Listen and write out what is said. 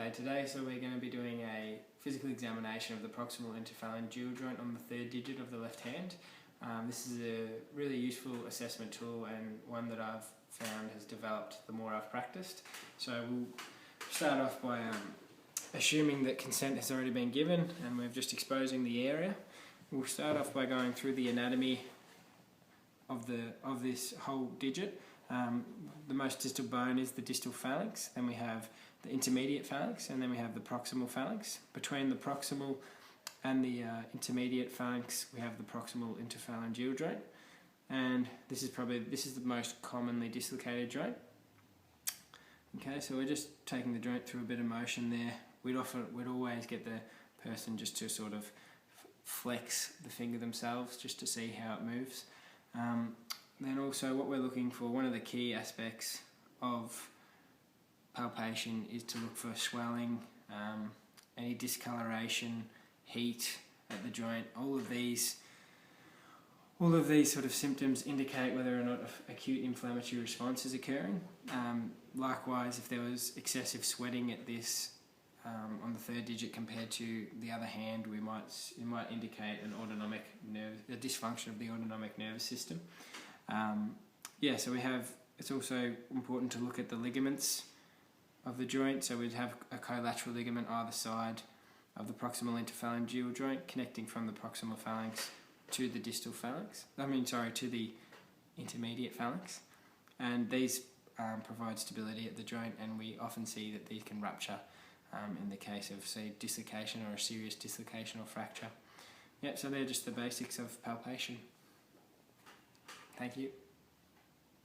Okay, today we're going to be doing a physical examination of the proximal interphalangeal dual joint on the third digit of the left hand. This is a really useful assessment tool and one that I've found has developed the more I've practiced. So we'll start off by assuming that consent has already been given and we're just exposing the area. We'll start off by going through the anatomy of this whole digit. The most distal bone is the distal phalanx, then we have the intermediate phalanx, and then we have the proximal phalanx. Between the proximal and the intermediate phalanx we have the proximal interphalangeal joint, and this is the most commonly dislocated joint. Okay, so we're just taking the joint through a bit of motion there. We'd always get the person just to sort of flex the finger themselves just to see how it moves. Then also what we're looking for, one of the key aspects of palpation is to look for swelling, any discoloration, heat at the joint. All of these sort of symptoms indicate whether or not an acute inflammatory response is occurring. Likewise, if there was excessive sweating at this on the third digit compared to the other hand, it might indicate a dysfunction of the autonomic nervous system. So it's also important to look at the ligaments of the joint. So we'd have a collateral ligament either side of the proximal interphalangeal joint connecting from the proximal phalanx to the distal phalanx. To the intermediate phalanx. And these provide stability at the joint, and we often see that these can rupture in the case of, say, dislocation or a serious dislocation or fracture. So they're just the basics of palpation. Thank you.